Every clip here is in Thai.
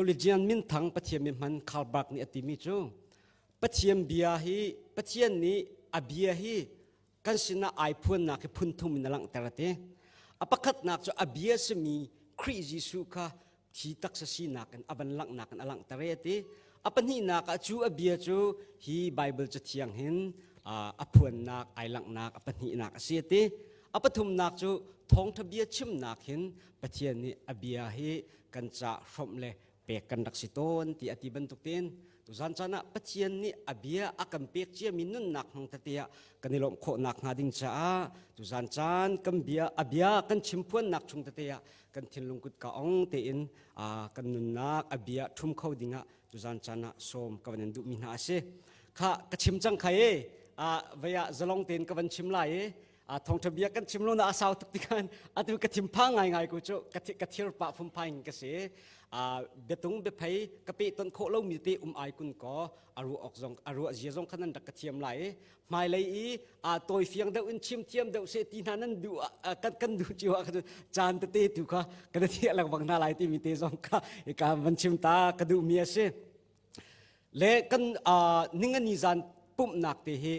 theologian min thang pathiam mi man khalbak ni atimi chu pathiam bia hi pathian ni abia hi kan sina ai phun na ke phun thum min lang tarate apakhat nak chu abia semi khri jisu kha thi tak sa si nak an aban lang nak an alang tarete apan hi nak chu abia chu hi bible cha thiang hin aphun nak ai lang nak apan hi nak asiate apathum nak chu thong thabia chim nak hin pathian ni abia hi kan cha from le pe kan dak siton ti ati bantuk tin tu zan chana pathian ni abia akam pek chia minun nak hang tatia kanilom kho nak ngading cha tu zan chan kam bia abia kan chimpuan nak chung tatia kan thinlung kut ka ong te in kan nun nak abia thum khau dinga tu zan chana som kawan du mi na ase kha ka chim chang khae vaya zalong ten kawan chim lai thong thabia kan chimlo na asaw tuktikan atu ka thimpa ngai ko chu ka thir pa phum paing ka se betung be phai ka pe ton kho lo mi te ai kun ko aru azia jong khanan dak ka thiam lai mai lai toy fiang da un chim thiam da se ti nanan du kan du chiwa ka chan te tu kha ka thi alang bang na lai ti mi te jong ka van chim ta ka du mi ase le kan ningani zan pum nak te he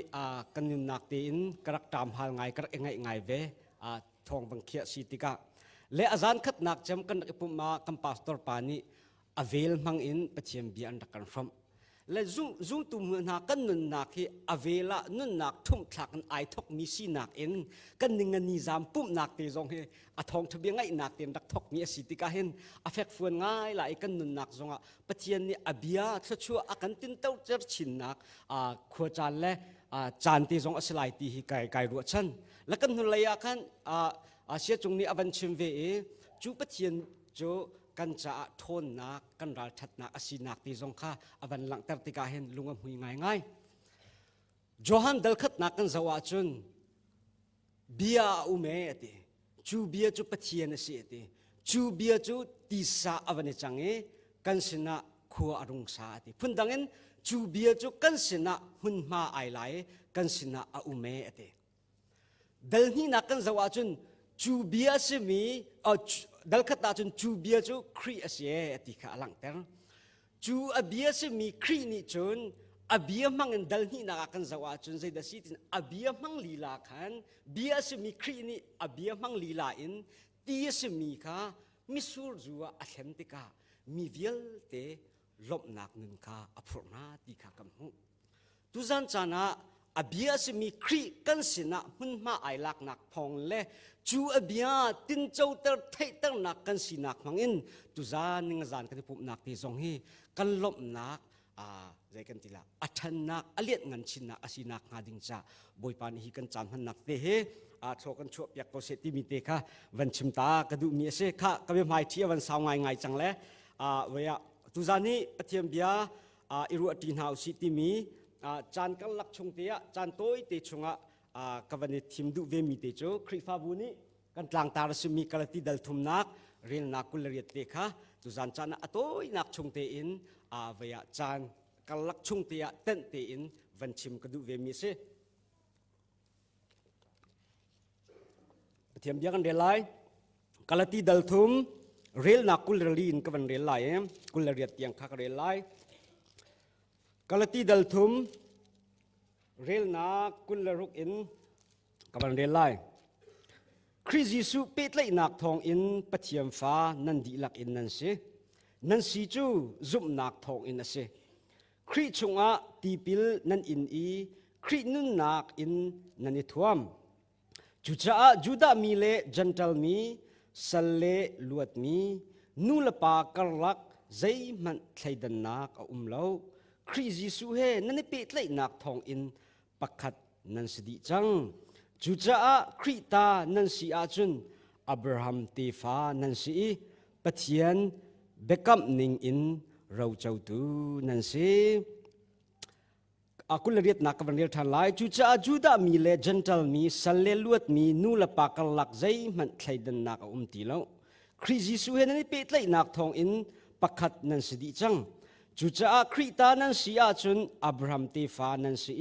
kanun nak te in karak tam hal ngai karak engai ve thong bang khia si tika le azan khat nak cham kan pum ma kam pastor pani avel mang in pathiam bi an kan from le zum tu na kan nun nak hi avela nun nak thum thak an ai thok mi si nak in kan ningani zam pum nak te jong he thong thabi ngai nak ten dak thok mi si tika hen affect fuan ngai la kan nun nak zonga pathian ni abia thchu akan tin tau cher chin nak khua chan le chan te jong aslai ti hi kai ru chan la kan hun laya khan sia chung ni avan chim ve chu pathian jo kan cha thon nak kan ral that nak asi nak ti jong kha avan lang tar tika hen lungam hui ngai johan dal khat nak kan zawa chun bia ume ate chu bia chu pathian asi ate chu bia chu ti sa avane change kan sina khua arung sa ate phundangin chu bia chu kan sina hun ma ai lai kan sina a ume ate dal ni nak kan zawa chun chu bia se mi dal khat ta chun chu bia chu khri asie ati kha lang ter chu abia se mi khri ni chun abia mangin dal ni na kan zawa chun zai da sitin abia mang lila khan bia se mi khri ni abia mang lila in ti se mi kha misur zuwa athentika mi vial te lop nak nun kha aphurna ti kha kam hu tu zan chana abia se mi khri kan sina hun ma ai lak nak phong le chu abia tin chau ter thei ter nak kan sinak mangin tu zan ning zan kan pup nak ti zong hi kan lop nak zai kan tila athan nak aliat ngan chin nak asinak ngading cha boi pan hi kan chan han nak te he tho kan chu pyak ko se ti mi te kha van chim ta ka du mi se kha ka be mai thi van saw ngai chang le waya tu zan ni pathiam bia iru atin hau si ti mi chan kan lak chung te chan toi te chunga kavani thim du ve mi te cho khri fa bu ni kan tlang tar su mi kalati dal thum nak ril na kul riat te kha tu zan chan atoi nak chung te in vaya chan kan lak chung te ten te in van chim ka du ve mi se thiam dia kan de lai kalati dal thum ril na kul ri in kavan rel lai kul riat tiang kha ka rel lai kalati dal thum rel na kul ruk in kaban rel lai khri jisu pet lai nak thong in pathiam fa nan di lak in nan se nan si chu zum nak thong in ase khri chunga tipil nan in khri nun nak in nan i thuam juda mi le gentle mi salle luat mi nulapa karlak zai man thlaidan nak a umlo khri jisu he nan pe tlai nak thong in pakhat nan sidi chang juja khri ta nan si a chun abraham te fa nan si pathian bekam ning in rau chau tu nan si akul riat nak van rel than lai juda mi le gentle mi salle luat mi nula pakal lak zai man thlaidan nak ti lo khri jisu he nan pe tlai nak thong in pakhat nan sidi chang juja khri ta nan si a chun abraham te fa nan si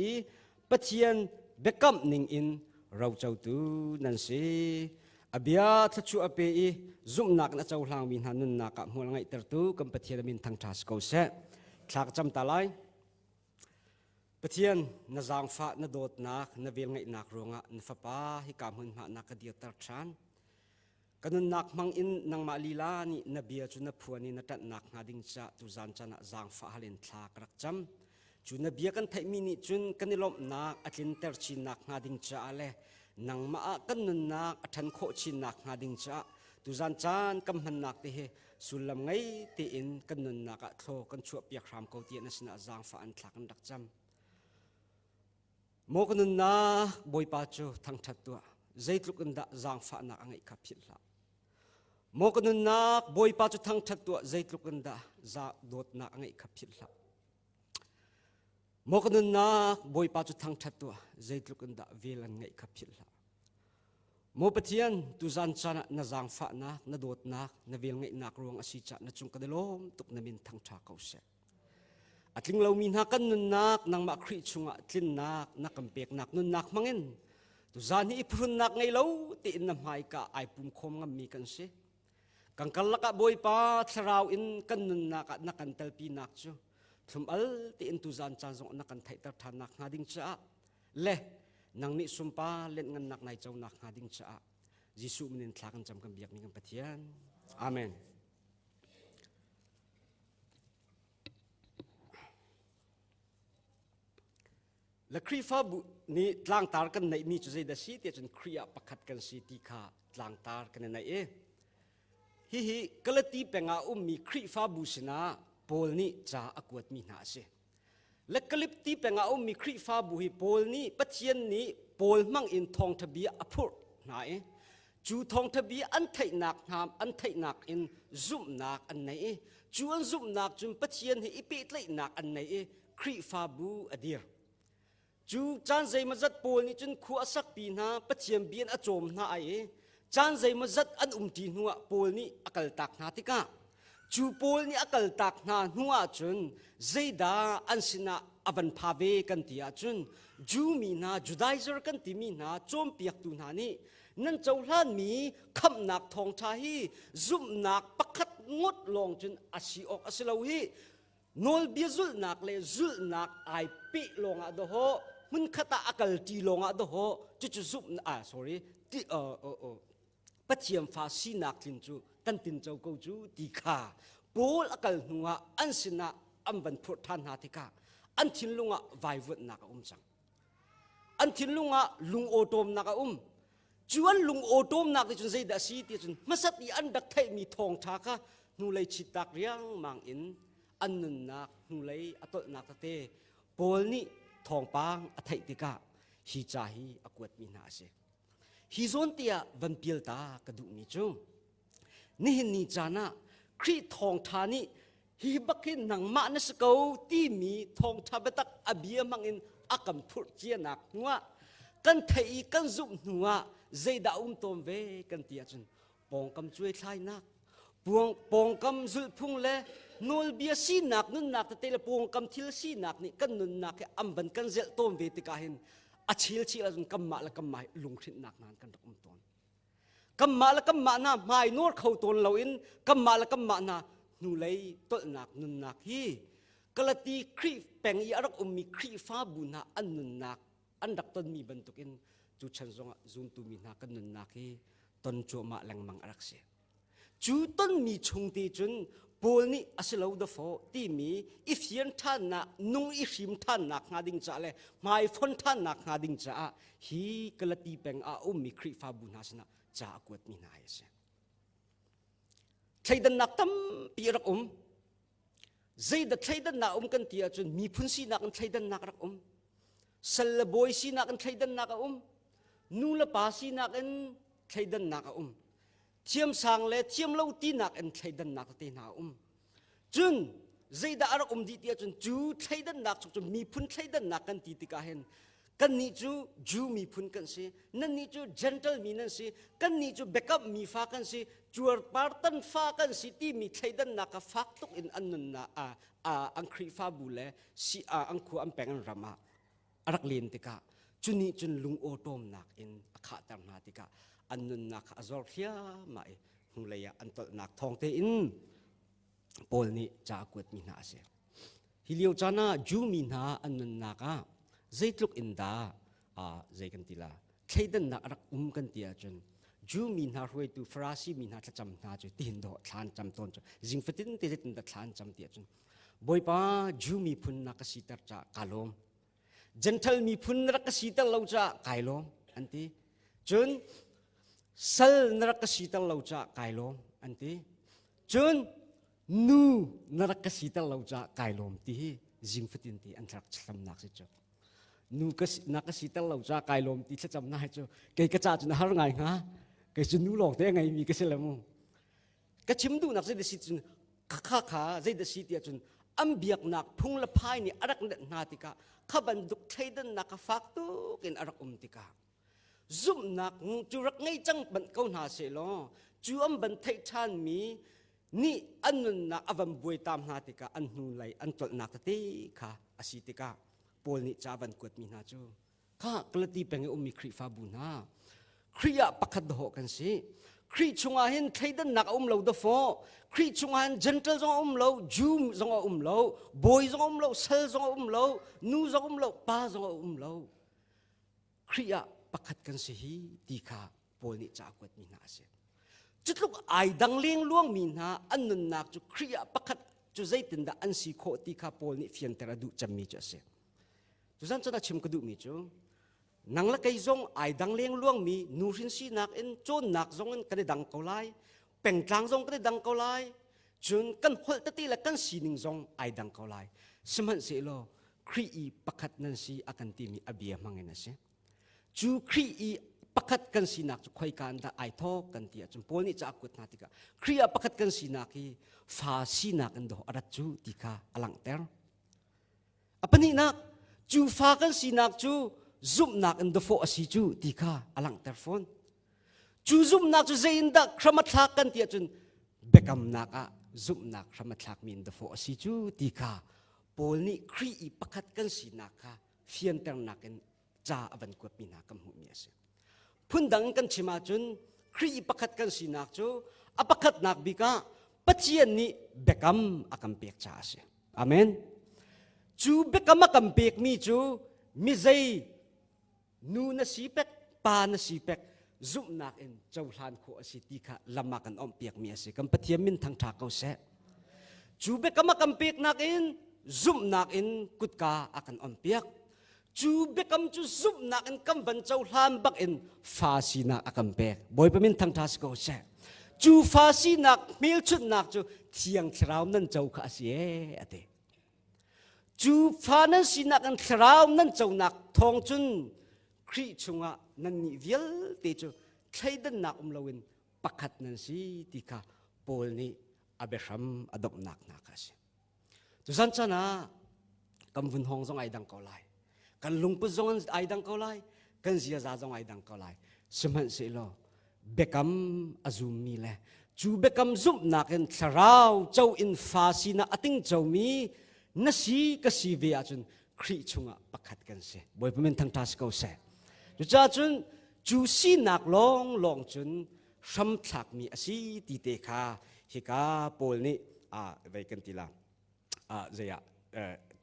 pathian bekam ning in rau chau tu nan si abia thachu ape I zum nak na chaw hlang min hanun na ka hmul ngai tertu kam pathian min thang thas ko se thak cham talai pathian na zang fa na dot nak na vel ngai nak ronga na fa pa hi kam hun ma nak ka dia tar than kanun nak mang in nang ma lila ni na bia chu na phuani na tat nak nga ding cha tu zan chana zang fa halin thak rak cham chu na bia kan thai mi ni chun kanilom nak atlin ter chin nak nga ding cha ale nang ma kan nun nak athan kho chin nak nga ding cha tu zan chan kam han nak te he sulam ngai te in kan nun nak a thlo kan chu piak ram ko ti na sina zang fa an thak an dak cham mo kanun na boi pa chu thang that tu zaitluk an da zang fa nak angai kha phil la mo kanun nak boi pa chu thang that tu zaitluk an da za dot nak angai kha phil la mo kanun nak boi pa chu thang that tu zaitluk an da vel an ngai kha phil la mo pathian tu zan chana na zang fa nak na dot nak na vel ngai nak ruang asi cha na chung kadalom tuk na min thang tha ko se atling lo min ha kan nun nak nang ma khri chunga tlin nak na kampek nak nun nak mangin tu zan hi phun nak ngai lo ti in na mai ka ai pum khom ngam mi kan se kang kalaka boi pa thrau in kan nun nak na kan tel pi nak chu thum al ti in tu zan chan zong na kan thai tar than nak nga ding cha le nang ni sumpa len ngan nak nai chau nak nga ding cha jisu minin thlakan cham kam biak ni kam pathian amen la kri fa bu ni tlang tar kan nei mi chu zai da si te chun kriya pakhat kan si ti kha tlang tar kan nei e hi kalati penga mi kri fa bu sina pol ni cha akwat mi na se la kalip ti penga mi kri fa bu hi pol ni pathian ni pol mang in thong thabia aphur na e chu thong thabia an thai nak ham an thai nak in zum nak an nei e chu an zum nak chum pathian hi ipi tlai nak an nei e kri fa bu adir chu chan zai mazat pol ni chun khu asak pi na pathiam bian achom na ai chan zai mazat an ti nuwa pol ni akal tak na tika chu pol ni akal tak na nuwa chun zaida an sina avan phave kan tia chun ju mi na judaizer kan ti mi na chom piak tu na ni nan chaulan mi kham nak thong tha hi zum nak pakhat ngot long chun asi ok asilo hi nol bia zul nak le zul nak ai pi longa do ho mun khata akal ti longa do ho chu zup sorry ti pathiam fa si nak tin chu tan tin chau ko chu ti kha pol akal nuwa an sina am ban phur than ha ti ka an thin lunga vai vut nak chang an thin lunga lung otom nak chuan lung otom nak ti chun zai da si ti chun masat i an dak thai mi thong tha ka nu lei chitak riang mang in an nun nak nu lei atol nak te pol ni thong pang athai tika hi cha hi akwat mi na se hi zon tia van pil ta ka du mi chu ni hin ni chana khri thong tha ni hi bakin nang ma na sko ti mi thong tha betak abia mangin akam phur chia nak nuwa kan thai kan zum nuwa zaida tom ve kan tia chun pong kam chui thlai nak pong kam zul phung le nol bia si nak nun nak te le pong kam thil si nak ni kan nun nak amban kan zel tom ve ti ka hin achil chi la jun kam ma la kam mai lung thrin nak nan kan dak ton kam ma la kam ma na mai nor khau ton lo in kam ma la kam ma na nu lei tol nak nun nak hi kalati khri peng i arak mi khri fa bu na an nun nak an dak ton mi ban tukin chu chan zonga zun tu mi na kan nun nak hi ton chu ma lang mang arak se chu ton mi chung ti chun pol ni asilo da fo ti mi if yen than na nung i hrim than nak nga ding cha le mai phon than nak nga ding cha hi kalati peng a mi khri fa bu na sna cha akwat mi na se thaidan nak tam pi rak zaida thaidan na kan tia chun mi phun si nak thaidan nak rak sal boy si nak thaidan nak nu la pa si nak thaidan nak thiam sang le thiam lo ti nak en thaidan nak te na chun zaida arak di tia chun chu thaidan nak chu mi phun thaidan nak kan ti ti ka hen kan ni chu ju mi phun kan si nan ni chu gentle mi nan si kan ni chu backup mi fa kan si chuar partan fa kan si ti mi thaidan nak ka fak tuk in annun na ang khri fa bu le si ang khu am peng rama arak len ti ka chuni chun lung otom nak in akha tar na ti ka อันนุนนักอจอร์เทียมาหุ่นเลยอันตลนักทองเตอินปอลนี่จากวดมีนาเสียฮิเลียวจานาจูมีนาอันนุนนักใจลุกอินดาใจกันทีละใช้ดันนักรักกันทีจนจูมีนารวยตัวฟราซีมีนาจะจำนาจุตีนโดทานจำต้นจุจิงฟิตินตีตินดัทานจำทีจนบ่อยป้าจูมีพุนนักสิตรจากกาลมจันทลมีพุนนักสิตรเราจากไกลมอันที่จนสัลนรักสิตรเราจากไกลมอันที่จนนูนรักสิตรเราจากไกลมที่จิงฟิตินที่อันรักจำนักสิจุนูก็นักสิตรเราจากไกลมที่จะจำนักจุเกยกระจาจุนหาไงฮะเกยจุนนูหลอกได้ไงมีก็เสร็จแล้วมั้งก็ชิมดูนักใจเดสิจุนข้าใจเดสิที่จุนอันเบียกนักพุ่งละพายนี่อารักนาติกาข้าบันดุกไทยดันนักฟักตุกินอารักติกาซุ่มนักจูรักไงจังบันเขาหนาเสลอจูอันบันไทยชานมีนี่อันนุนนักอวัมบวยตามนาติกาอันนูไลอันตลนักติกาอาศิติกาปอลนี่จาบันกวดมีนาจูข้ากลตีเป็นอุมิครีฟาบุนาครียาปักขัดโหกันสิครีชงอาเห็นไทยดันนักเราดฟอครีชงอาเห็นจันทร์จงเราจูมจงเราบอยจงเราเซลจงเรานูจงเราป้าจงเราครียาปักขัดกันสิดีค่ะปอลนี่จากวัดมีนาเสียจุดลูกไอดังเลี้ยงล่วงมีนาอันนั้นนักจุครียาปักขัดจุใจตินดาอันสีโคดีค่ะปอลนี่เฟียนเตระดูจำมีจะเสียจุจันจะได้ชิมกระดูมีจูนังละไกจงไอดังเลี้ยงล่วงมีนูรินสีนักเอ็นโจนนักจงเอ็นกันได้ดังเกาไลเป็งจางจงกันได้ดังเกาไลจนกันหัวตตีละกันสีนิงจงไอดังเกาไลสมันเสโลครีอีปักขัดนันสีอากันตีมีอเบียมังเงินนะเสจูครีอีปักขัดกันสีนักจุคอยกันได้ไอทอกันตีจนปอนี่จะakutนาติกาครีอาปักขัดกันสีนักที่ฟาสีนักอันโดอารัจูติกาอลังเตอร์apa ni nakจูฟ้ากันสีนักจูซุ่มนักอันเดฟอสิจูตีข้าอลังเตอร์ฟอนจูซุ่มนักจูเจนดักครามทักกันที่จนเบกำนักซุ่มนักครามทักมีอันเดฟอสิจูตีข้าปอลนี่ครีอีปักขัดกันสีนักข้าเฟียนเตอร์นักกันจ้าอวันกวดมีนักกำหูมีเสียพุ่นดังกันชิมาจนครีอีปักขัดกันสีนักจูอปักขัดนักบิกาปัจเจียนนี่เบกำอากัมเปียกจ้าเสียอาเมนจูเบกำอากัมเปียกมีจูมิใจนูนสีเป็กปานสีเป็กซุ่มนักเอ็นเจ้าหลานขวสิติค่ะลำมากันอมเปียกเมียสิกัมปะเทียมินทางทาเขาเสจูเบกมากัมเปียกนักเอ็นซุ่มนักเอ็นกุดกาอากันอมเปียกจูเบกจูซุ่มนักเอ็นกัมบันเจ้าหลานบักเอ็นฟาสีนักอากันเปียกบ่อยไปมินทางทาสเขาเสจูฟาสีนักมิลชุดนักจูเทียงเช้านั่นเจ้าข้าเสียอเดจูฟานั้นสีนักอันเช้านั่นเจ้านักทองจุนครีชงะนันนี่เวลเตจูใช้ดันนักลวินปักขัดนันสีติกาปอลนี่อาเบรัมอดมนักนักสิจุสันชนะกำวุนหงจงไอดังเกาไลกันลุงปุจงไอดังเกาไลกันเสียจาจงไอดังเกาไลสมันสิโลเบกัมอาจุมีเลจูเบกัมซุบนักเอ็นสราวเจ้าอินฟาสีนาอติงเจ้ามีนัสีกสีเวียจุนครีชงะปักขัดกันเสบ่อยเป็นทางทัสเกาเสจุจ้าจุนจูสีนักลองจุนซ้ำทักมีอาศัยตีเตคาฮิกาปอลนี่ไว้กันทีละเจีย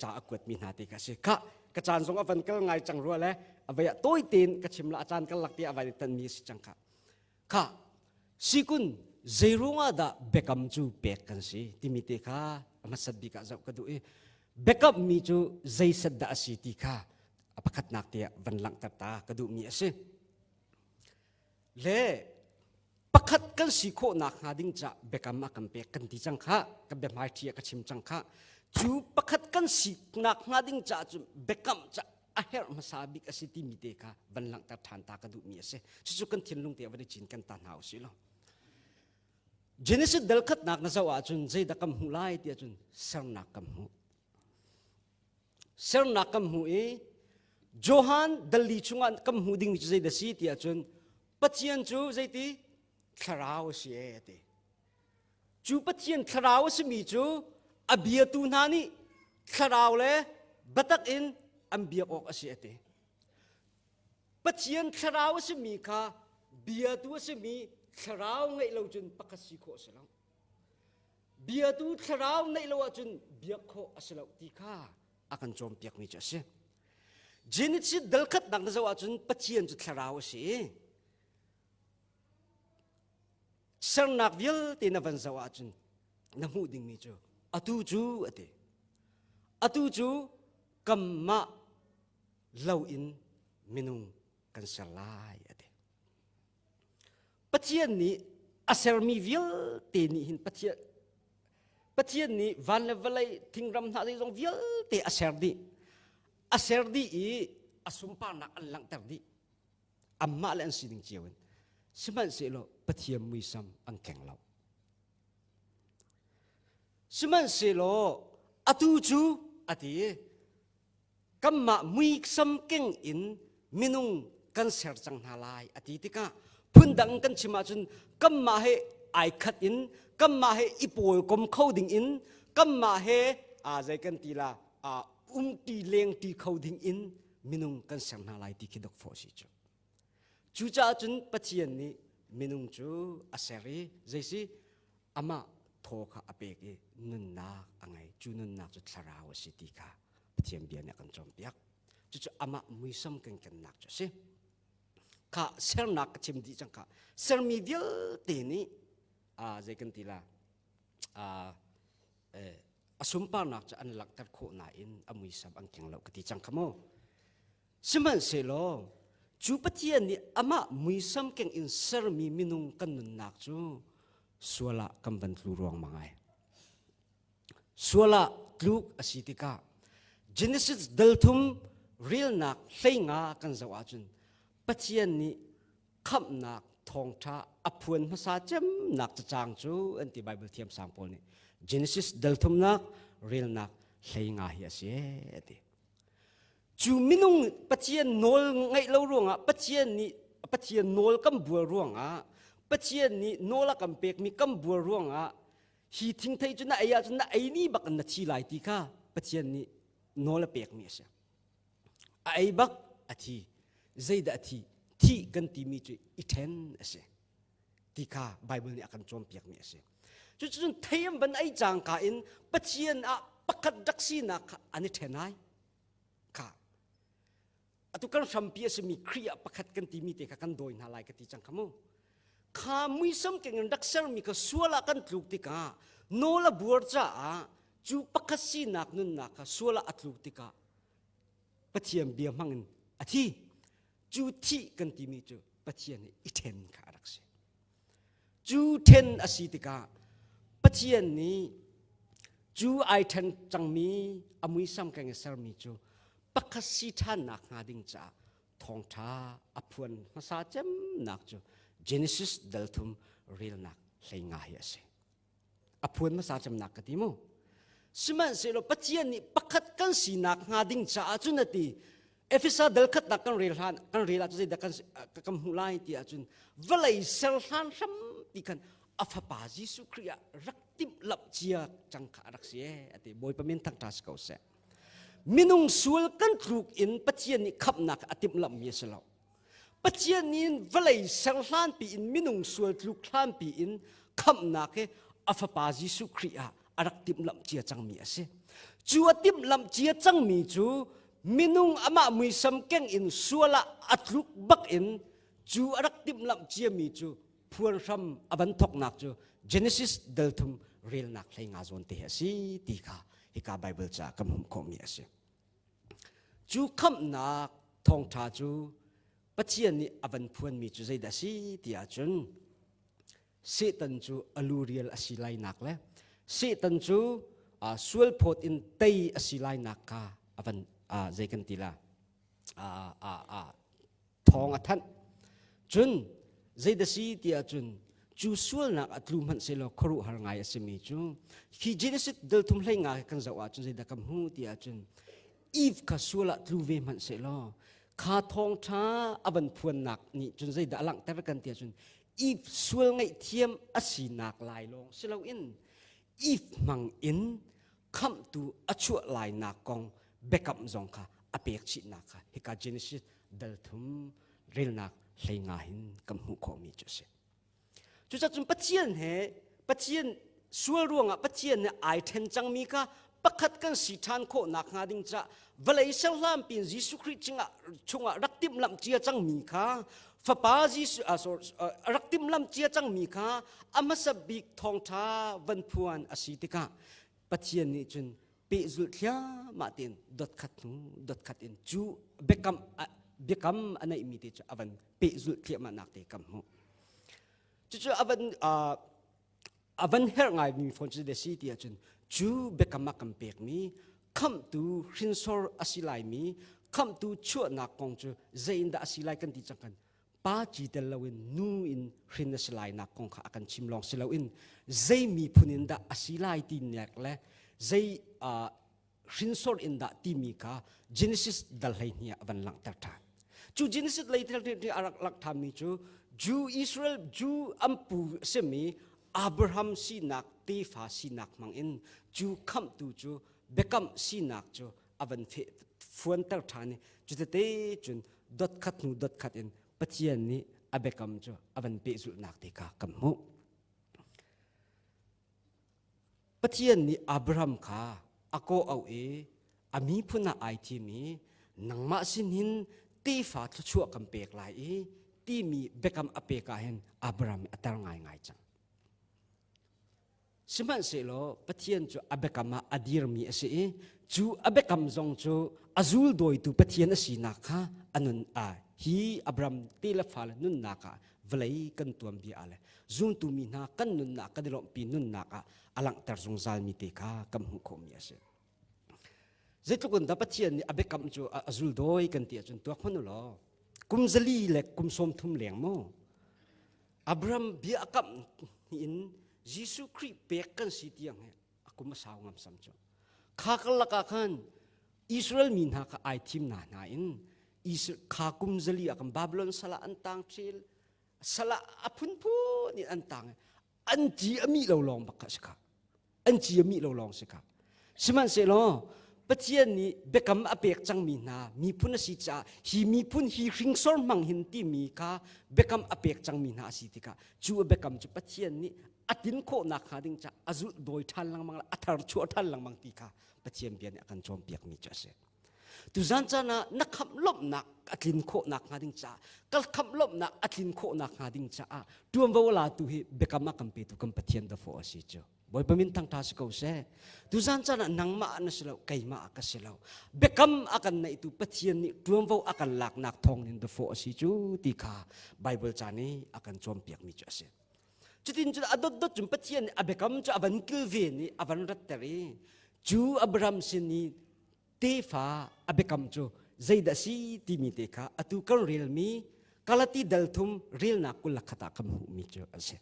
จ้าอกุดมีนาติกาสิกะกระจานทรงอวันก็ไงจังรัวเลยเอาไว้ตัวตีนกระชิมละอาจารย์ก็หลักที่เอาไว้ตันมีสิจังค่ะสิคุณเจรุงอาดาเบกัมจูเบกันสิที่มีเตคามาสัดบิกาจะกระดูเบกัมมีจูใจสัดดาสิติคาอภักนักเตียวันหลังตาตากระดูมีสิเล่ปักขัดกันสิโคนักหาดิ้งจะเบกัมมากัมเปกันที่จังค่ะกับเบมาเทียกับชิมจังค่ะจูปักขัดกันสินักหาดิ้งจะจูเบกัมจะอาเฮร์มาสาบิกสิที่มีเตคาวันหลังตาทานตากระดูมีสิจุกันทิ้งลงเตียวันจีนกันตาหนาวสิลเจเนซิสเดลขัดนักนะเจ้าว่าจุนใจดักกำหูไล่เตียจุนเซลนักกำหูเซลนักกำหูโจฮันเดลีชุงันกำหูดิ้งมิจใจเดซีเตียจุนปัจเจียนจูใจตีคลาวเสียเตจูปัจเจียนคลาวสมีจูอเบียตูนานี่คลาวเลยบัตักอินอัมเบียออกเสียเตปัจเจียนคลาวสมีค่ะ เบียตัวสิมีคราวไงเราจนปักสิโคสลังเบียตัวคราวในเราจนเบียโคอสลาวตีข้าอากันจอมเปียกมีเจสิเจนิสิดัลขัดดังนั้นว่าจนปัจเจียนจุดคราวสิสนักวิลตีนวันสว่าจนน้ำหูดิ่งมีจูอตูจูอตูจูกัมมะเล่าอินมินุงกันสลายปัจเจียนนี้อาศัยมีวิลตีนี่หินปัจเจียนนี้วันละวันละทิ้งรำหน้าที่ตรงวิลตีอาศัยดีอีอาสุมปานักอันหลังแต่ดีอัมมาเลนสิดิงเจียวนสมันเสโลปัจเจียนมุยซัมอันแข็งเราสมันเสโลอตูจูอดีกัมมามุยซัมเก่งอินมินุงกันเสร์จังนาลายอดีติกาพุ่นดังกันชิมาจุนกัมมาเฮไอคัดอินกัมมาเฮอีโปยกมเข้าดิ่งอินกัมมาเฮใจกันตีละตีเลงตีเข้าดิ่งอินมินุงกันเสร์นาลายที่คิดดอกฟอสิจูจ้าจุนปัจเจียนนี้มินุงจูอาศัยใจสิอามาโทค่ะอเปกนุนนักอะไรจูนุนนักจุดสาราวสิติค่ะปัจเจียนเบียนกันจอมเปียกจุดอามามุยซ้ำกันนักจุดสิข้าเserนักชิมดีจังข้าเserมีเดียตีนี้ใจกันตีละสุมปานักจะอันหลักตัดโคนายอินอามุยซ้ำอันเก่งเรากติจังขโมสมันเสโลจูปัจเจียนนี้อามามุยซ้ำเก่งอินเserมีมินุงกันนุนนักจูสัวละกำบันทลูรวงมังไงสัวละลูกอสิติกา Genesis ดัลทุมเรียลนักเลี้ยงกันจะว่าจุนปัจเจียนนี้ขับนักทองท้าอภวนภาษาเจมนักจะจางจูอันที่ไบเบิลเทียมสามปนนี้ Genesis ดัลทุมนักเรียลนักเลี้ยงเฮียเสียดิจูมินุงปัจเจียนโนลไงเล่าร่วงปัจเจียนนี้ปัจเจียนโนลกัมบัวร่วงปัจเจียนนี้โนละกัมเป็กมีกัมบัวร่วงฮีทิ้งไทยจุนไอ้จุนไอ้นี่บักนัดชีไลตีค่ะปัจเจียนนี้โนละเป็กมีเสียไอ้บักอธิใจดอธิที่กันตีมีจุอีเทนเสียตีค่ะไบเบิลนี่อากันจอมเป็กมีเสียจุนไทยมันไอ้จางกาอินปัจเจียนปักดักซีนักอันนี้เทนไอค่ะตุกันสัมพีสมีครียปักกันตีมีเตะกันโดยนาลายกันตีจังขโมข้ามุยซ้ำเก่งดักเซอร์มีก็สัวละกันทุกติกาโนละบัวจ้าจูปักสีนักนุนนักสัวละอัตลุกติกาปัจเจียนเบียมังอธิจูที่กันที่มีจูปัจเจียนอีเทนขารักเสจูเทนอสิติกาปัจเจียนนี้จูไอเทนจังมีอามุยซ้ำเก่งเซอร์มีจูปักสีท่านนักงาดิงจ้าทองท้าอภวนภาษาเจมนักจูGenesis ดัลทุมเรียลนักเลี้ยงเฮียเสอภวนภาษาเจมนักกันที่มูสมัยเสโลปัจเจียนนี้ปักขัดกันสีนักงาดิงจ้าจุนตีเอฟิซาดัลขัดนักกันเรียลฮันกันเรียลจุดดักกันหูไล่ที่จุนเวลัยเซลฮันซ้ำที่กันอัฟปาจิสุครียรักติบลับเจียจังขารักเสียที่บอยประมินทั้งทัสเขาเสมินุงส่วนกันถูกอินปัจเจียนนี้ขับนักอติบลับมีเสลาปัจเจียนี้เวลัยเซลฮันปีอินมินุงส่วนลูกฮันปีอินขับนักอัฟปาจิสุครียรักติบลับเจียจังมีเสจูติบลับเจียจังมีจูมินุงอามามุยซัมเก่งอินสัวละอัตลุกบักอินจูรักติมลำเจียมีจูพวนรำอบันทกนักจู Genesis เดลทุมเรียลนักเลยงาจวนเทียสีตีค่ะฮิกาไบเบิลจากำหุมคมีเสียจูคำนักทองท้าจูปัจเจียนนี้อบันพวนมีจูใจดาสีตีอาจุนเสตันจูอลูเรียลอสิไลนักเลยเสตันจูสวลพอดอินเตยอสิไลนักค่ะอบันใจกันตีละทองอันจุนใจดสีตีอาจุนจูส่วนนักอัตลุมันเสลครูหางายสมีจูขีเจนสิตเดิลทุมเลยงากันจะว่าจุนใจดักมูตีอาจุนอีฟข้าส่วนอัตลุเวมันเสลข้าทองช้าอบันพวนนักนี่จุนใจดักหลังแต่ละกันตีอาจุนอีฟส่วนไงเทียมอสีนักลายลงเสลอินอีฟมังอินคำตูอชัวลายนักกองเบกับจงค่ะอเปกชินักค่ะฮิกาเจนสิตเดลทุม เรียนนักเลี้ยงหินกำหูขอมีจุดเสียจุดจะจุนปัจเจียนเหปัจเจียนส่วนรวงปัจเจียนเนี่ยไอเทนจังมีค่ะประคัดกันสิทานโคนักงาดิงจะเวลาเซลลามเป็นยิสุคริสต์จิงชงรักติมลำเจียจังมีค่ะฟ้าป้ายิสุรักติมลำเจียจังมีค่ะอามาสบิกทองท้าวันพวนอสิติกาปัจเจียนนี่จุนเปิจุดเทียมาตินดดขัดนูดดขัดอินจูเบกัมอันนั้นมีติจอวันเปิจุดเทียมานักเตกัมหูจู่ๆอวันเฮร์ไงมีฝนจะเดสิที่จุนจูเบกัมมากัมเปกมีคำตูหินโซร์อสิไลมีคำตูชั่วนักกงจูเจอินดาอสิไลกันที่จังกันป้าจีเดลวินนูอินหินอสิไลนักกงข้ากันชิมลองสิลาวินเจมีพุนินดาอสิไลที่เน็กเล่เจหินโซร์อินดาที่มีค่ะ Genesis ดัลให้เนี่ยวันหลังตัดทานจู Genesis เลยที่อารักหลักทำมีจูอิสราเอลจูอัมพูเสมีอับราฮัมสีนักเทฟาสีนักมังอินจูคำตูจูเบกัมสีนักจูอวันฟวนตัดทานจูเตจุนดดขัดนูดดขัดอินปัจเจียนนี้อเบกัมจูอวันเปจุนักเตกากัมหูปัจเจียนนี้อับราฮัมค่ะอโกเอาอามีพุนาไอทีมีนังมาสินินตีฟ้าชั่วกัมเปกไหลที่มีเบกัมอเปกาเห็นอับราฮัมอัตราง่ายจังสมัยเสโลปัจเจียนจูอเบกัมมาอดีรมีเสจูอเบกัมจงจูอาซูลโดยตูปัจเจียนสีนักค่ะอันนั้นฮีอับราฮัมตีละฟ้านุนนักเวลัยกันตัวมีอะไรจุนตูมีนักกันนุนนักกันเดลปีนุนนักอลังตรจงซาลมีเตค่ะกัมหุคมีเสเจ้าคนดับปัจเจียนอเบกัมจูอาซูลโดยกันเตียจนตัวคนนู้นกุมซลีเล็กกุมสมทุมเหลียงโมอับราฮัมเบียกับอินยิสุคริสต์เปกกันสิที่ยังไงกุมสาวงามสัมจูข้าก็ลักกันอิสราเอลมีนักไอทีมนาอินข้ากุมซลีอากันบาบิโลนสละอันตังชิลสละอพุนพูนี่อันตังอันจีอมีเราลองบักสิกาอันจีอมีเราลองสิกาสมันเสโลปัจเจียนนี้เบกัมอเปกจังมีนามีพุนสิจ้าฮีมีพุนฮีริงซอร์มังหินที่มีค่ะเบกัมอเปกจังมีนาสิติกาจูเบกัมจูปัจเจียนนี้อัดินโคนักหาดิงจ้าอาจุโดยทันลังมังอัฐารชัวทันลังมังติกาปัจเจียนเบียนอากันจอมเปียกมีจ้าเสตุจันจานะนักขับลบนักอัดินโคนักหาดิงจ้ากัลขับลบนักอัดินโคนักหาดิงจ้าดวงเวลาตุฮีเบกัมมาคัมเปตุกัมปัจเจียนดาโฟอสิจ้าบอยปมินทั้งท่าสกาวเซ่ทุจันจานะนังมาอันสิเลวไก่มาอักสิเลวเบกัมอากันในตุปัจเจียนนี้รวมว่าอากันหลักนักทองนินดาโฟอสิจูติกาไบเบิลจานี้อากันจอมเปียกมีจ้าเซ่จุดที่จุดอดดจุดปัจเจียนอเบกัมจูอวันกิลเวนี่อวันรัตเตอรีจูอับรามสินีเตฟ้าอเบกัมจูใจดัชที่มีเตกาอตุกันเรียลมีกาลตีดัลทุมเรียลนักกุลขตาคัมหูมีจ้าเซ่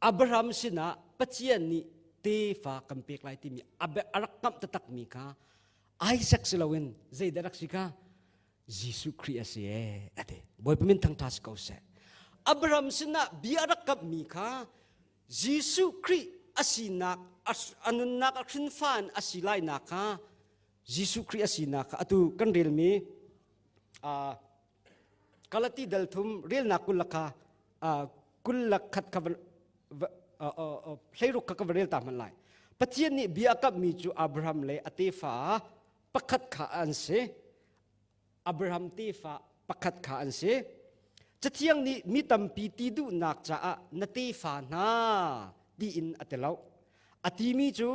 อับราฮัมสินะปัจเจียนนี้เทฟ้ากัมเปกไลที่มีอับอารักกัมตะตักมีค่ะไอซักสิลาวินใจดารักสิกายิสุคริสต์เสียอเดบอยเป็นมินทั้งทัสเขาเสอับราฮัมสินะบิอารักกัมมีค่ะยิสุคริสต์อาศินักอนุนักขินฟานอาศิไลนักค่ะยิสุคริสต์อาศินักอตุกันเรียลมีกาลตีดัลทุมเรียลนักกุลค่ะกุลขัดขบใช้รุกขกบเรียลตามมันไลปัจเจียนนี้เบียกับมีจูอับราฮัมเลยอเตฟ้าประคัดขาอันเสอับราฮัมเตฟ้าประคัดขาอันเสจะเที่ยงนี้มีตัมปีตีดูนักจ้านเตฟ้านาดีอินอัตเลาอติมีจู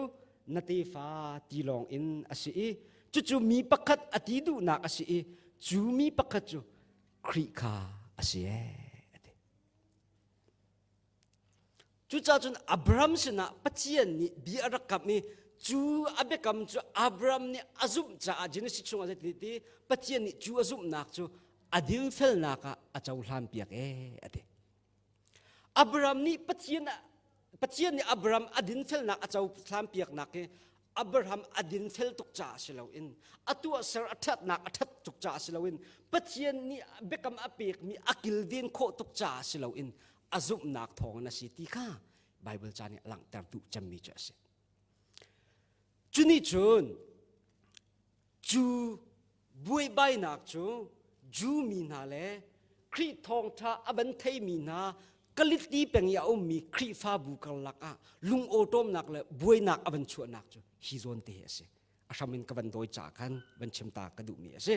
นเตฟ้าตีลองอินอาศัยจู่มีประคัดอติดูนักอาศัยจูมีประคัดจูคริกาอาศัยจูจ้าจนอับราฮัมสินะปัจเจียนนี้บีอารักกับมีจูอับเบกัมจูอับราฮัมนี่อาซุมจ้าจีนสิชงอาจจะติปัจเจียนนี้จูอาซุมนักจูอดินเฟลนักอาจจะอุลามเปียกอดีอับราฮัมนี่ปัจเจียนนี่อับราฮัมอดินเฟลนักอาจจะอุลามเปียกนักอับราฮัมอดินเฟลตุกจ้าสิลาวินอัตัวเสร์อัฐนักอัฐตุกจ้าสิลาวินปัจเจียนนี่เบกัมอเปียกมีอักิลดินโคตุกจ้าสิลาวินอาซุบนักทองนะสิที่ข้าไบเบิลจานี่หลังแต่ดูจำมีจะเสจุนี่จุนจูบุยใบนักจูจูมีนาเล ครีทองท่าอบันเทมีนากลิตีเป็นยาอมีครีฟ้าบุกลักลุงโอโตมนักเลยบวยนักอบันชัวนักจูฮิโซนเตะเสอาชามินกับบันโดยจากกันบันชิมตากระดูมีเส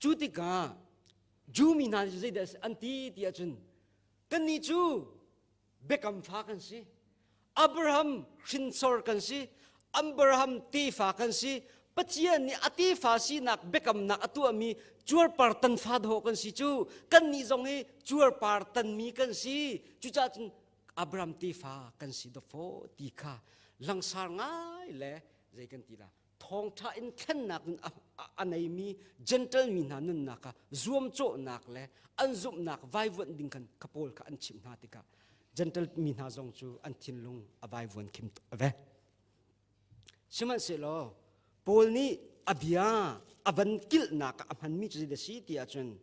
จูติกาจูมีนาจะได้อันตีที่อาจารย์กันนี่จูเบกัมฟ้ากันสิอับราฮัมชินซอร์กันสิอับราฮัมตีฟ้ากันสิปัจจัยนี้อติฟ้าสินักเบกัมนักอตัวมีจวดปาร์ตันฟ้าดอกกันสิจูกันนี่จงให้จวดปาร์ตันมีกันสิจูจ้าจันอับราฮัมตีฟ้ากันสิดโฟตีข้าลังสารง่ายเลยใจกันทีละทองท่าอินเทนนักอันไหนมีเจนเทลมีนานุนนักรวมโจนักเลยอันซุบนักไว้วันดิ่งกันขบวนกันอันชิมนาติกาเจนเทลมีนาจงจูอันทินลุงไว้วันคิมเวใช่ไหมเสร็จปอลนี้อภิยาอบันกิลนักอภันมิจุดเดสีที่อาจารย์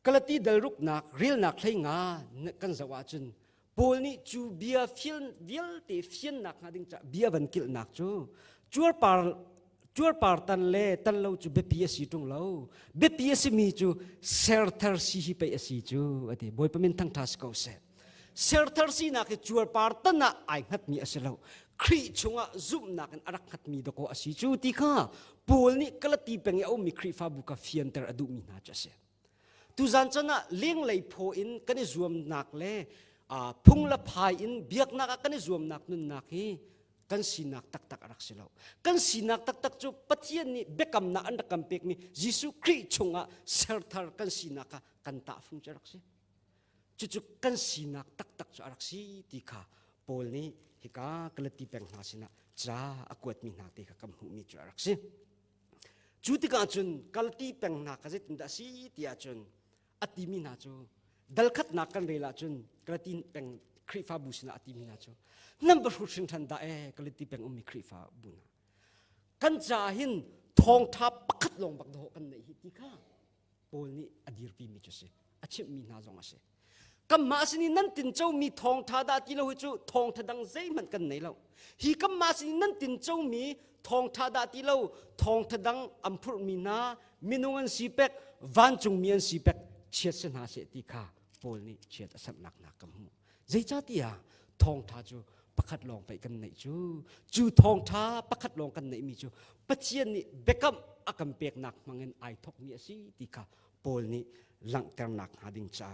กลตีเดลรุกนักเรียลนักให้งากันสวัสดิ์ปอลนี้จูเบียฟิลเดียลตีฟิลนักนาดิ้งจะเบียบันกิลนักจูจวดปาร์ตันเล่ตันเราจูเบปีเอสีตรงเราเบปีเอสีมีจูเซอร์เทอร์ซีฮิไปเอสีจูอดีบอยประมินทั้งทัสเกาเซเซอร์เทอร์ซีนักจวดปาร์ตันน่ะไอ้หัดมีเอสีเราครีชงะซุ่มนักอารักขัดมีดอกอสิจูติข้าปูลนี่กลตีเป็นเอามีครีฟาบุกาเฟียนเตอร์อดูมีนาจะเสตุจันชนะเลี้ยงไหลโพอินกันรวมนักเล่พุ่งละพายอินเบียกนักกันรวมนักนุนนักฮีกันสีนักตักตักอารักเสลากันสีนักตักตักจูปัจจัยนี่เบกำนักอันดักกำเป็กนี่ยิสุครีชงะเซอร์ทาร์กันสีนักกันตาฟุ้งจะรักเสจุกันสีนักตักตักจูอารักสีติข้าปูลนี่ฮิกากลตีเป็นนาสินะจ้าอากวดมีนาติกากำหูมีจุรักสิจุดที่การจุนกลตีเป็นนาคาจิตนดาสีที่อาจุนอติมีนาจูดัลขัดนักกันเวลาจุนกลตีเป็นครีฟาบุษนาอติมีนาจูนั่นเป็นหุ่นทันดาอกลตีเป็นมีครีฟาบุนากันจ่าหินทองทับปักลงบักโดกันในฮิติข้าโพลนี้อดีรปีมีจุสิอาชิมีนาจงอาเสกัมมาสินีนั่นตินเจ้ามีทองทาดาที่เราจูทองทดังใจมันกันไหนเราฮีกัมมาสินีนั่นตินเจ้ามีทองทาดาที่เราทองทดังอัมพุมีนามินุงันสีเป็กวันจงมีอันสีเป็กเชียดเสนาเสติข้าโพลนี้เชียดสับหนักนักกัมหูใจจ้าที่อ่ะทองทาจูประคัดลองไปกันไหนจูทองทาประคัดลองกันไหนมีจูปัจเจียนนี่เบกัมอากัมเปียกหนักมังเงินไอทอกมีสิติข้าโพลนี้หลังแต่หนักหาดิงจ้า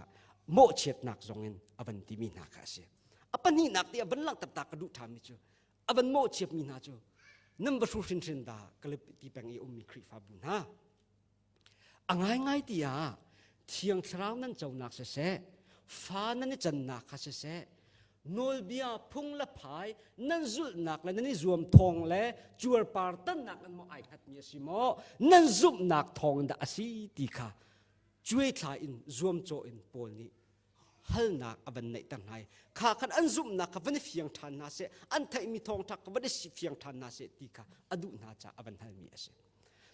โมเชียดนักจงเงินอบันที่มีนักเสียอปันนี่นักที่อบันหลังตัดตากระดูทามิจูอบันโมเชียดมีนาจูนั่นบรรลุสินดากลบที่เป็นเออมีครีฟาบุญฮะง่ายที่เที่ยงเช้านั้นเจ้านักเสียฟ้านั้นจันนักเสียโนลเบียพุ่งละพายนั่นจุลนักและนั่นรวมทองและจวดปาร์ตันนักนั่นมอไอขัดมีสิโมนั่นจุบนักทองดาสีตีข้าช่วยทายอินรวมโจอินโพลนี้ฮัลนักอบันในตั้งไหนข้าขันอันจุบนักกับวันนี้เฟียงทานนาเสอันไทยมีทองทักกับวันนี้เฟียงทานนาเสตีข้าอดุนาจาอบันฮัลมีเส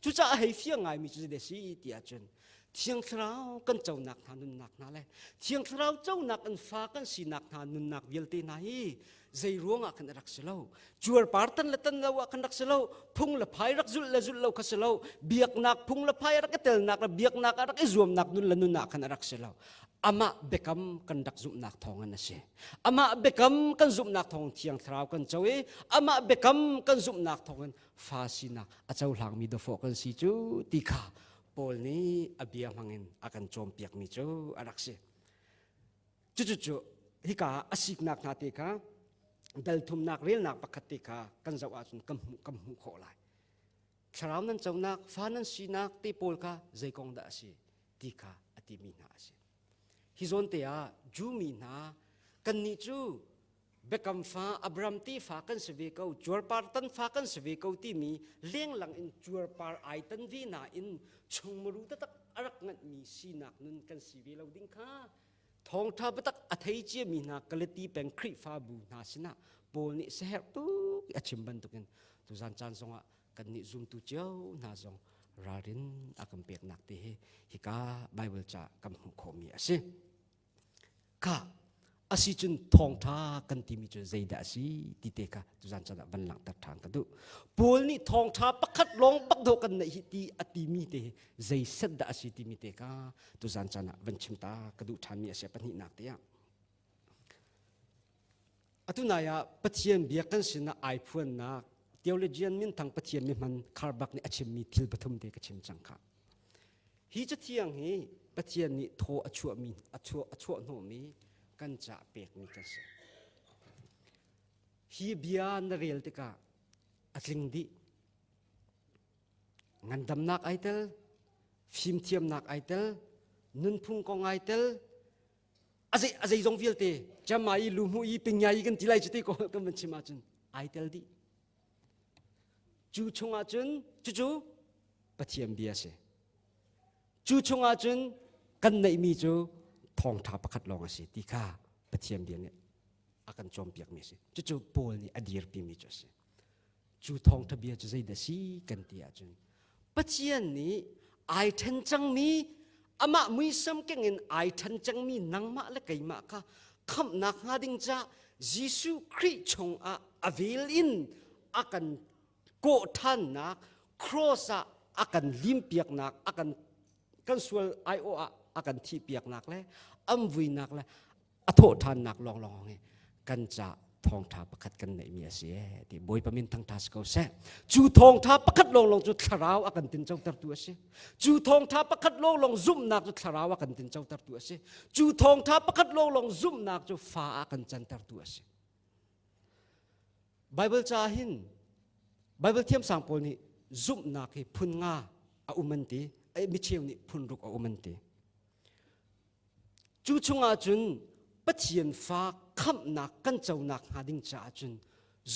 จุจ้าให้เฟียงไงมีจุดเดสีตีอาจารย์เที่ยงเช้ากันเจ้านักทานุนนักนั่นแหละเที่ยงเช้าเจ้านักอันฟ้ากันสีนักทานุนนักเวลตีนายใจร้วงอากันรักเสลาจวดปาร์ตันละตันละวะกันรักเสลาพุ่งละพายรักจุลละจุลละกันเสลาเบียกนักพุ่งละพายรักเตลนักละเบียกนักรักอิจวมนักนุนละนุนนักกันรักเสลาอามาเบกัมกันดักจุนักทองอันนั้นเสอามาเบกัมกันจุนักทองเที่ยงเช้ากันเจ้าอามาเบกัมกันจุนักทองกันฟ้าสีนักอาเจ้าหลังมีดฟอกันสีจูตีข้าโพลนี้อเบียมังเงินอากันโจมเปียกมีจูอารักเสจู่ฮิกาอาศิกนักนาติกาดัลทุมนักเรียลนักปกติกากันจะว่าจุนกำหูโคลายชราวนั้นเจ้านักฟ้านั้นสีนักตีโพลกาใจกองดาสีตีกาอติมีนาสีฮิซอนเตียจูมีนากันนิจูเบกัมฟ้าอับรามตีฟ้ากันสวีเกาจวดปาร์ตันฟ้ากันสวีเกาที่มีเลี้ยงหลังอินจวดปาร์ไอตันวีนาอินชงมรูตักอารักงัดมีสีนักนุนกันสีวีเราดิ้งข้าทองทับตักอัฐิเจียมีนักกลตีเป็นครีฟาบูนาสินะโพลนี้เสียปุ๊กอาชิมบันตุกันตุจันจันทรงกันนิซุมตุเจ้านาจงรารินอากัมเปียกนักตีฮิกาไบเบิลจะกำหูโคมีอาศิข้า อาศัยจนทองท้ากันที่มีจุดใจดาสีติเตกะตุจันจันบันหลังตัดทางกันดูปูลนี่ทองท้าปักขัดลงปักโดกันในฮิตีอติมีเตใจเสดดาสีติมีเตกะตุจันจันวันชิมตากระดูทานมีอาศัยปัญหาหนักเตียอตุนายะปะเทียนเบียกันสินะไอพูนนักเทียวเลจียนมินทางปะเทียนมิมันคาร์บักนี่อาชิมมีทิลปฐุมเตกะชิมจังค่ะฮีจะเที่ยงฮีปะเทียนนี่โทอชัวมีอชัวโนมีกันจะเปกมีกันเสฮีเบียนเรียลติกาอัดลิงดีงันดำนักไอเตลฟิมเทียมนักไอเตลนุนพุงกองไอเตลอาศัยจงฟิลเตจะมาอีลูมูอีปิงยาอีกันทีไรจุดที่ก็มันชิมาจุนไอเตลดีจูชงอาจุนจูปะเทียมเบียเสจูชงอาจุนกันในมีจูทองทับประคัดลองสิที่ข้าปะเทียมเบียเนี่ยอาการจอมเปียกมีสิจู่ๆโพลนี่อดีตปีมีจุสิจู่ทองทะเบียจะใจเดสีกันที่อาจุนปะเทียนนี้ไอทันจังมีอามามุยซ้ำเก่งไอทันจังมีนังมาและไก่มาค่ะคำนักหาดิงจ้ายิสุคริชงอาเวลินอาการโกทันนักครอสอาการลิมเปียกนักอาการกันส่วนไอโออาการที่เปียกนักเลยอัมวินักเลยอโทษทานนักลองไงกันจะทองท้าประคัดกันในเมียเสียที่บอยประมินทั้งทัสเขาเสจูทองท้าประคัดลองจุดขราวอากันตินเจ้าตัดตัวเสียจูทองท้าประคัดลองซุ่มนักจุดขราวอากันตินเจ้าตัดตัวเสียจูทองท้าประคัดลองซุ่มนักจุดฟ้าอากันจันตัดตัวเสียไบเบิลจาหินไบเบิลเทียมสังปอนี่ซุ่มนักให้พุนงาอุมันตีไอ้มิเชลนี่พุนรุกอุมันตีจูชงอาจุนปะเทียนฟ้าคำนักกันเจ้านักหาดิ่งจ่าจุน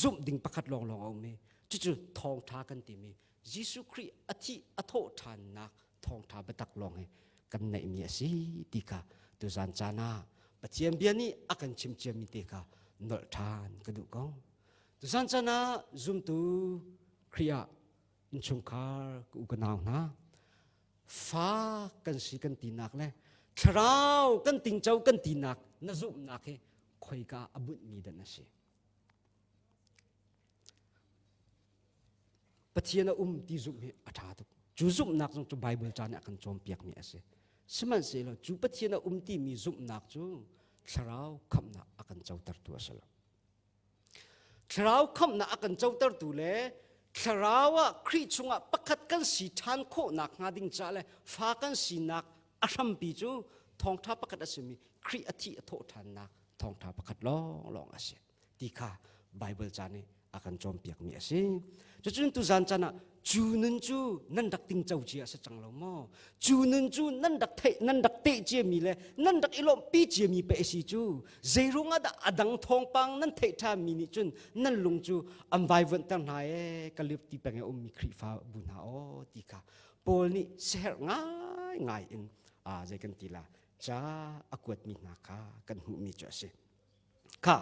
ซุ่มดิ่งประคัดลองเอาเมจู่ๆทองท้ากันตีมียิสุคริอธิอโททานนักทองท้าไปตักลองให้กันในเมียสิติกาตุจันจานาปะเทียนเบียนี่อากันชิมเจียมิติกานอทานกระดูกองตุจันจานาซุ่มตูคริยาอินชงคาร์กูกันเอานะฟ้ากันสีกันตีนักเลยชราวกันติงเจ้ากันตีนักน่าซุ่มนักเฮคอยกาอบุญมีดันนะสิปะเทียนที่ซุ่มเฮอัฐาตุจูซุ่มนักจงจูไบเบิลจานเนี่ยกันจอมเปียกมีเอเสสมันเสลจูปะเทียนที่มีซุ่มนักจูชราวคำนักอากันเจ้าตัดตัวเสลชราวคำนักอากันเจ้าตัดตัวเลยชราวคริชงประคัดกันสีทานโคนักงาดิ่งจ่าเลยฟ้ากันสีนักอารัมปีจูทองท้าประคัดอาศัยมีคริอธิอโททานนักทองท้าประคัดลองอาศัยที่ข้าไบเบิลจานี่อากันจอมเปียกมีอาศัยจะจุนตุจันจานะจูนันจูนั่นดักติงเจ้าเจียสัจจังเราโมจูนันจูนั่นดักเทนั่นดักเตเจียมีเลยนั่นดักอิโลปีเจียมีเปสิจูเจรุงอดังทองปังนั่นเทท่ามีนิจุนนั่นลุงจูอัมไบเวนตั้งไหนกะลิบตีเป็นไงมีคริฟ้าบุญหาโอที่ข้าโพลนี่เสียง่ายอินใจกันทีละจ้าอากวดมีนาคากันหูมีจ่อสิค่ะ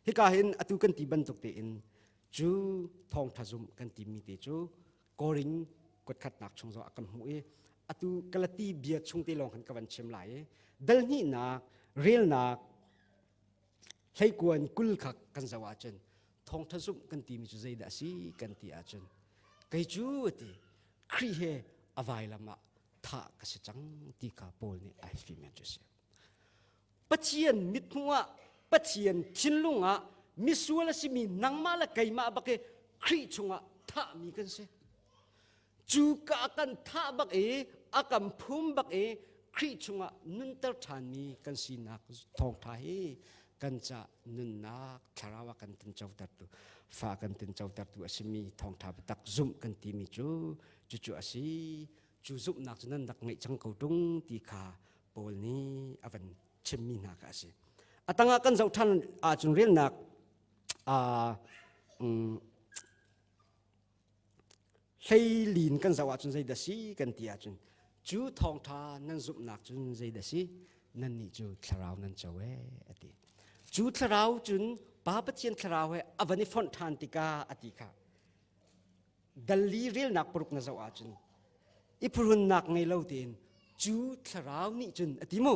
ฮิกาเห็นอตุกันตีบรรทุกเตอินจูทองทัซุมกันตีมีเตจูกอริงกดขัดหนักชงโซอากันหูอตุกลตีเบียดชงเตลองหันกวันเชมไหลดัลนี่นักเรียลนักให้กวนกุลขักกันสวาจนทองทัซุมกันตีมีจุใจดาสีกันตีอาจนไกจูตีครีเฮอวัยละมาถ้ากษัตริย์ที่ข้าโพลนี่ไอฟิเมนจุเสียปะเทียนมิดหัวปะเทียนทิ้งลุงมิสวลสิมีนังมาละไกมาบักครีชงถ้ามีกันเสียจูกากันถ้าบักอากันพุ่มบักครีชงนุนเตอร์ทานมีกันสีนักทองไทยกันจะนุนนักชาราวกันตินเจ้าตัดตัวฟ้ากันตินเจ้าตัดตัวสิมีทองทาบตักซุ่มกันตีมีจู่อาศัยจูซุปนักจนั้นดักไงจังเขาตรงตีขาโพลนี้อวันเชมีนักอาศัยตั้งกันเจ้าท่านจนเรียนนักใช้ลีนกันสวัสดิ์จนใจเดสีกันตีอาจนจูทองทานั่นซุปนักจนใจเดสีนั่นนี่จูทราวนั่นเจ้าอติจูทราวจนป้าปะเทียนทราวอวันนี้ฟอนทานติกาอติค่ะดัลลีเรียนนักปรุกนั่นสวัสดิ์อีพรุนนักไงเล่าเตียนจูทราวนี่จนอติโม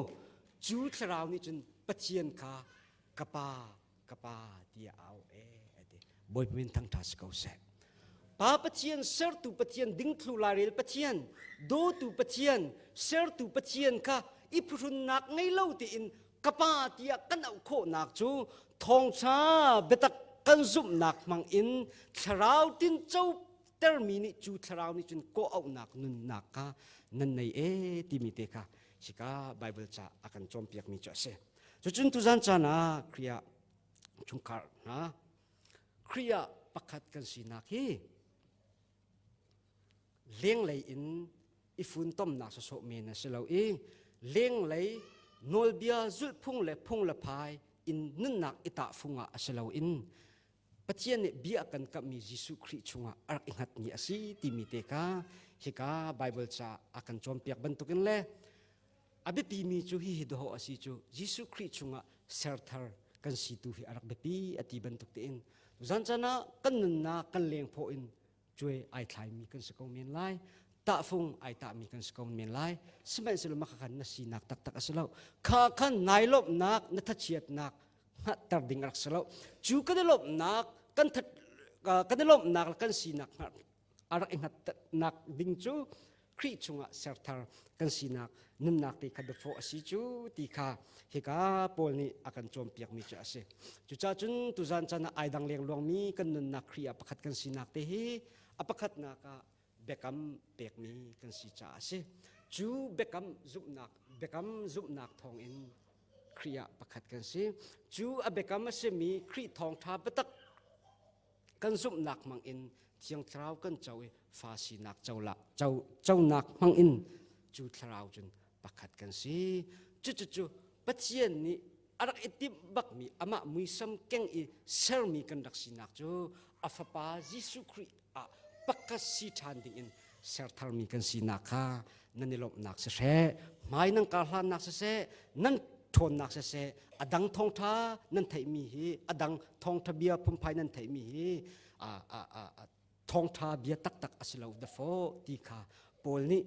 จูทราวนี่จนปะเทียนขา กะปาเดียเอาบอยเป็นทั้งทัสเขาเสป้าปะเทียนเสร์ตูปะเทียนดิ้งทลูลาเรลปะเทียนโดตูปะเทียนเสร์ตูปะเทียนค่ะอีพรุนนักไงเล่าตีอินกะปาเดียกันเอาโคนักจูทองชาเบตักกันซุมนักมังอินชราวตินเจ้าเตอร์มินิจูชราวนี่จุนโกเอานักนุนนักค่ะนั่นในติมิเตค่ะสิกาไบเบิลจะอากันจอมเปียกมีจ่อเสจุนตุจันจานะเครียชุงคาร์นะเครียปักขัดกันสีนักฮีเลี้ยงเลยอินอีฟุนต้มนักสะสมเมนะสิเราเลี้ยงเลยนวลเบียจุดพุ่งละพายอินนั่นนักอิตาฟุงะสิเราปะเทียนเนี่ยเบียกันกับมียิสุคริชุงะอารักอิงหัดนี่อสิติมิเตกาฮิกาไบเบิลจะอากันจอมเปียกบรรทุกันเลยอาเบปีมีจูฮิฮิดโฮอสิจูยิสุคริชุงะเซอร์เทอร์กันสิตูฮิอารักเบปีอติบรรทุกเตอินจันจานะกันนันนากันเลี้ยงพออินช่วยไอทายมีกันสกอมเมนไลตาฟงไอตามีกันสกอมเมนไลสมัยสลมาขันนัสีนักตักอสลาวข้าขันนายลบนักนัทเชียดนักฮัตตร์ดิ่งรักสลาวจูกันได้ลบนักกันได้ลบนักกันสีนักอารักอิงหัดนักดิ่งจูครีชุงะเซอร์ทาร์กันสีนักนุ่มนักที่ขัดโฟอสิจูที่ข้าเฮกาปอลนี่อากันโจมเปียกมีจ้าเสจุจ้าจุนตุจันจานะไอดังเลี้ยงลวงมีกันนุ่นนักครีอาปขัดกันสีนักเตฮีอาปขัดนักเบกัมเปียกมีกันสีจ้าเสจูเบกัมซุปนักทองอินครีอาปขัดกันสีจูอาเบกัมเสมีครีทองทาปตักกันซุปนักมังอินเทียงทราวกันเจ้าฟาสีนักเจ้านักมังอินจูทราวจุนปักขัดกันสิจู่ปัจเจียนนี้อารักอิติบักมีอามามุยซัมเก่งอีเซอร์มีกันดักสินักจูอาฟปายิสุคริอาปักกัสสิทันดิ่งอินเซอร์ทาร์มีกันสินักค่ะนั่นนี่ลบนักเสะไม่นังกาลานักเสะนั่นทนนักเสะอดังทองท้านั่นไทยมีฮีอดังทองทะเบียพุ่มพายนั่นไทยมีฮีทองท้าเบียตักอสิลาวเดฟโฟตีค่ะปอลนี่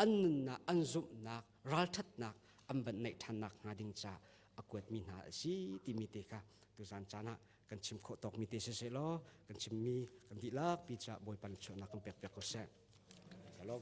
อันนักอันซุปนักรัลทัดนักอันบันในทันนักงาดิงจ้าอากวดมีนาสิติมิเตค่ะตุจันจานะกันชิมโคตอกมิเตเสเล้อกันชิมมีกันดีลักปีจ้าบอยปันชนักกันเปียกก็เสร็จฮัลโหล